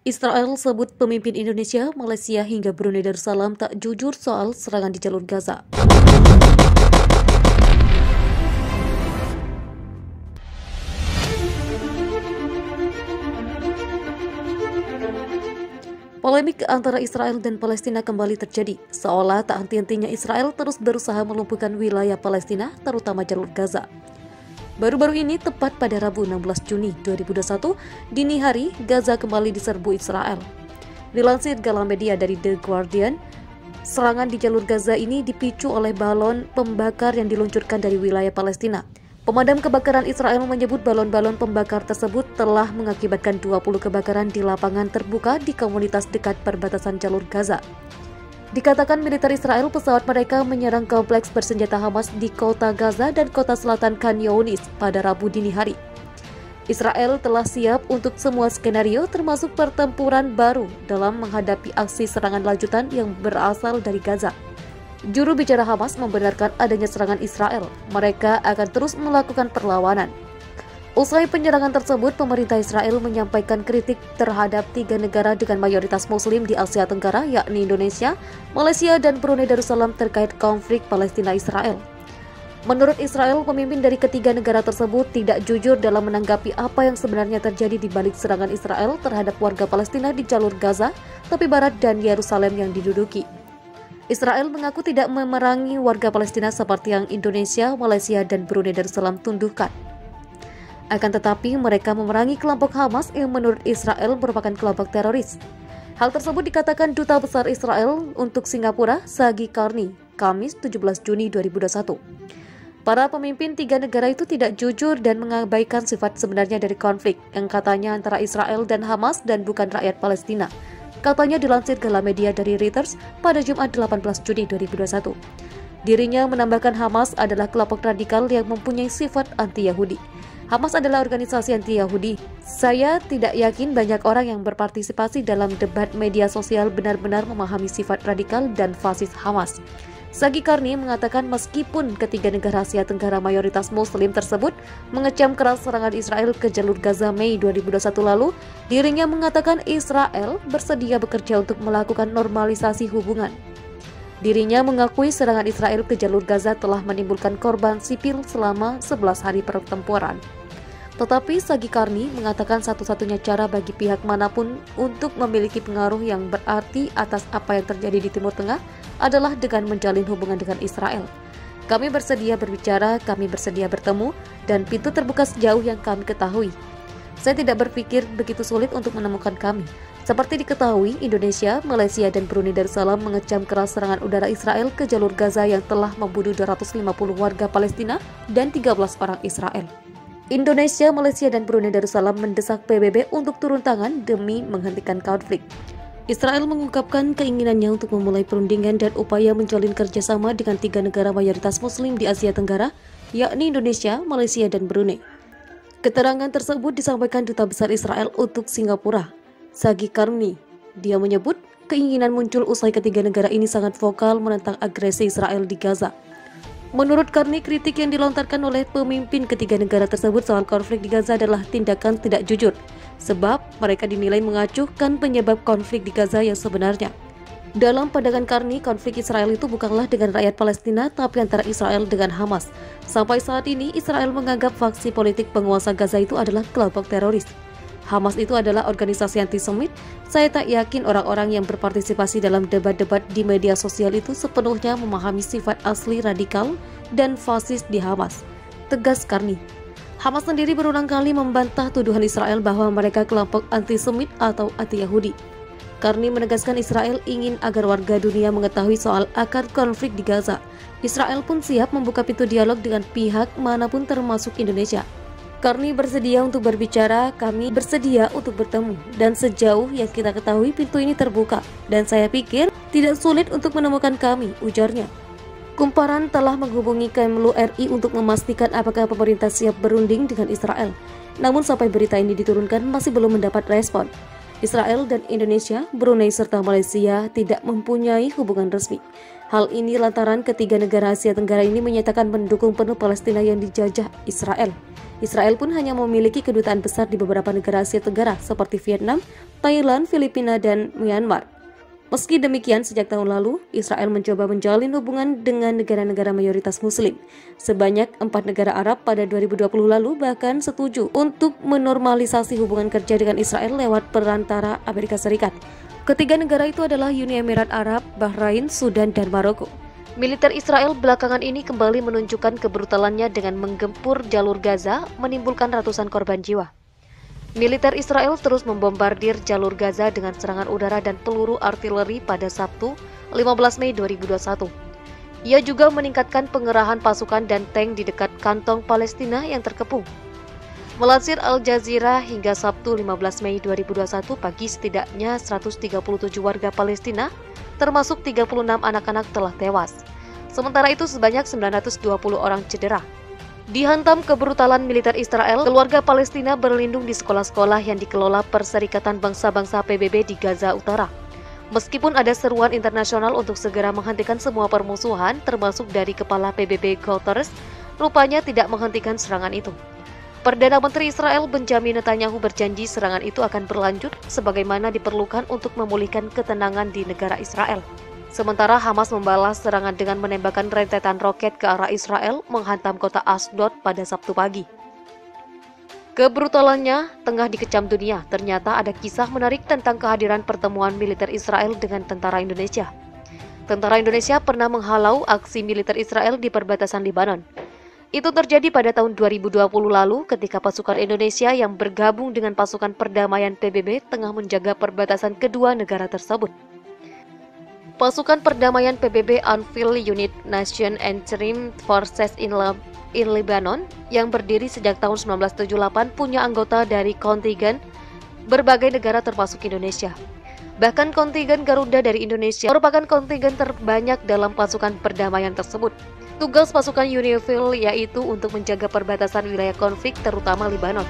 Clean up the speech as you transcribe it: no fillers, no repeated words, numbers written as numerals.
Israel sebut pemimpin Indonesia, Malaysia hingga Brunei Darussalam tak jujur soal serangan di jalur Gaza. Polemik antara Israel dan Palestina kembali terjadi, seolah tak henti-hentinya Israel terus berusaha melumpuhkan wilayah Palestina, terutama jalur Gaza. Baru-baru ini, tepat pada Rabu 16 Juni 2021, dini hari, Gaza kembali diserbu Israel. Dilansir Galamedia dari The Guardian, serangan di jalur Gaza ini dipicu oleh balon pembakar yang diluncurkan dari wilayah Palestina. Pemadam kebakaran Israel menyebut balon-balon pembakar tersebut telah mengakibatkan 20 kebakaran di lapangan terbuka di komunitas dekat perbatasan jalur Gaza. Dikatakan militer Israel pesawat mereka menyerang kompleks bersenjata Hamas di kota Gaza dan kota selatan Khan Younis pada Rabu dini hari. Israel telah siap untuk semua skenario termasuk pertempuran baru dalam menghadapi aksi serangan lanjutan yang berasal dari Gaza. Juru bicara Hamas membenarkan adanya serangan Israel. Mereka akan terus melakukan perlawanan. Usai penyerangan tersebut, pemerintah Israel menyampaikan kritik terhadap 3 negara dengan mayoritas Muslim di Asia Tenggara, yakni Indonesia, Malaysia, dan Brunei Darussalam terkait konflik Palestina-Israel. Menurut Israel, pemimpin dari ketiga negara tersebut tidak jujur dalam menanggapi apa yang sebenarnya terjadi di balik serangan Israel terhadap warga Palestina di jalur Gaza, tepi barat, dan Yerusalem yang diduduki. Israel mengaku tidak memerangi warga Palestina seperti yang Indonesia, Malaysia, dan Brunei Darussalam tuduhkan. Akan tetapi, mereka memerangi kelompok Hamas yang menurut Israel merupakan kelompok teroris. Hal tersebut dikatakan Duta Besar Israel untuk Singapura, Sagi Karni, Kamis 17 Juni 2021. Para pemimpin 3 negara itu tidak jujur dan mengabaikan sifat sebenarnya dari konflik yang katanya antara Israel dan Hamas dan bukan rakyat Palestina. Katanya dilansir Galamedia dari Reuters pada Jumat 18 Juni 2021. Dirinya menambahkan Hamas adalah kelompok radikal yang mempunyai sifat anti-Yahudi. Hamas adalah organisasi anti-Yahudi. Saya tidak yakin banyak orang yang berpartisipasi dalam debat media sosial benar-benar memahami sifat radikal dan fasis Hamas. Sagi Karni mengatakan meskipun ketiga negara Asia Tenggara mayoritas Muslim tersebut mengecam keras serangan Israel ke jalur Gaza Mei 2021 lalu, dirinya mengatakan Israel bersedia bekerja untuk melakukan normalisasi hubungan. Dirinya mengakui serangan Israel ke jalur Gaza telah menimbulkan korban sipil selama 11 hari pertempuran. Tetapi Sagi Karni mengatakan satu-satunya cara bagi pihak manapun untuk memiliki pengaruh yang berarti atas apa yang terjadi di Timur Tengah adalah dengan menjalin hubungan dengan Israel. Kami bersedia berbicara, kami bersedia bertemu, dan pintu terbuka sejauh yang kami ketahui. Saya tidak berpikir begitu sulit untuk menemukan kami. Seperti diketahui, Indonesia, Malaysia, dan Brunei Darussalam mengecam keras serangan udara Israel ke jalur Gaza yang telah membunuh 250 warga Palestina dan 13 orang Israel. Indonesia, Malaysia, dan Brunei Darussalam mendesak PBB untuk turun tangan demi menghentikan konflik. Israel mengungkapkan keinginannya untuk memulai perundingan dan upaya menjalin kerjasama dengan 3 negara mayoritas Muslim di Asia Tenggara, yakni Indonesia, Malaysia, dan Brunei. Keterangan tersebut disampaikan Duta Besar Israel untuk Singapura, Sagi Karni. Dia menyebut keinginan muncul usai ketiga negara ini sangat vokal menentang agresi Israel di Gaza. Menurut Karni, kritik yang dilontarkan oleh pemimpin ketiga negara tersebut soal konflik di Gaza adalah tindakan tidak jujur, sebab mereka dinilai mengacuhkan penyebab konflik di Gaza yang sebenarnya. Dalam pandangan Karni, konflik Israel itu bukanlah dengan rakyat Palestina, tapi antara Israel dengan Hamas. Sampai saat ini, Israel menganggap faksi politik penguasa Gaza itu adalah kelompok teroris. Hamas itu adalah organisasi antisemit. Saya tak yakin orang-orang yang berpartisipasi dalam debat-debat di media sosial itu sepenuhnya memahami sifat asli radikal dan fasis di Hamas, tegas Karni. Hamas sendiri berulang kali membantah tuduhan Israel bahwa mereka kelompok antisemit atau anti-Yahudi. Karni menegaskan Israel ingin agar warga dunia mengetahui soal akar konflik di Gaza. Israel pun siap membuka pintu dialog dengan pihak manapun termasuk Indonesia. Karni bersedia untuk berbicara, kami bersedia untuk bertemu, dan sejauh yang kita ketahui pintu ini terbuka, dan saya pikir tidak sulit untuk menemukan kami, ujarnya. Kumparan telah menghubungi Kemlu RI untuk memastikan apakah pemerintah siap berunding dengan Israel, namun sampai berita ini diturunkan masih belum mendapat respon. Israel dan Indonesia, Brunei serta Malaysia tidak mempunyai hubungan resmi. Hal ini lantaran ketiga negara Asia Tenggara ini menyatakan mendukung penuh Palestina yang dijajah Israel. Israel pun hanya memiliki kedutaan besar di beberapa negara Asia Tenggara seperti Vietnam, Thailand, Filipina, dan Myanmar. Meski demikian, sejak tahun lalu, Israel mencoba menjalin hubungan dengan negara-negara mayoritas Muslim. Sebanyak 4 negara Arab pada 2020 lalu bahkan setuju untuk menormalisasi hubungan kerja dengan Israel lewat perantara Amerika Serikat. Ketiga negara itu adalah Uni Emirat Arab, Bahrain, Sudan, dan Maroko. Militer Israel belakangan ini kembali menunjukkan kebrutalannya dengan menggempur jalur Gaza, menimbulkan ratusan korban jiwa. Militer Israel terus membombardir jalur Gaza dengan serangan udara dan peluru artileri pada Sabtu, 15 Mei 2021. Ia juga meningkatkan pengerahan pasukan dan tank di dekat kantong Palestina yang terkepung. Melansir Al Jazeera, hingga Sabtu 15 Mei 2021 pagi setidaknya 137 warga Palestina, termasuk 36 anak-anak telah tewas. Sementara itu sebanyak 920 orang cedera. Dihantam kebrutalan militer Israel, keluarga Palestina berlindung di sekolah-sekolah yang dikelola Perserikatan Bangsa-Bangsa PBB di Gaza Utara. Meskipun ada seruan internasional untuk segera menghentikan semua permusuhan, termasuk dari Kepala PBB Guterres, rupanya tidak menghentikan serangan itu. Perdana Menteri Israel Benjamin Netanyahu berjanji serangan itu akan berlanjut sebagaimana diperlukan untuk memulihkan ketenangan di negara Israel. Sementara Hamas membalas serangan dengan menembakkan rentetan roket ke arah Israel menghantam kota Ashdod pada Sabtu pagi. Kebrutalannya tengah dikecam dunia. Ternyata ada kisah menarik tentang kehadiran pertemuan militer Israel dengan tentara Indonesia. Tentara Indonesia pernah menghalau aksi militer Israel di perbatasan Lebanon. Itu terjadi pada tahun 2020 lalu ketika pasukan Indonesia yang bergabung dengan pasukan perdamaian PBB tengah menjaga perbatasan kedua negara tersebut. Pasukan perdamaian PBB Anvil Unit Nation Interim Forces in Lebanon yang berdiri sejak tahun 1978 punya anggota dari kontingen berbagai negara termasuk Indonesia. Bahkan kontingen Garuda dari Indonesia merupakan kontingen terbanyak dalam pasukan perdamaian tersebut. Tugas pasukan UNIFIL yaitu untuk menjaga perbatasan wilayah konflik terutama Lebanon.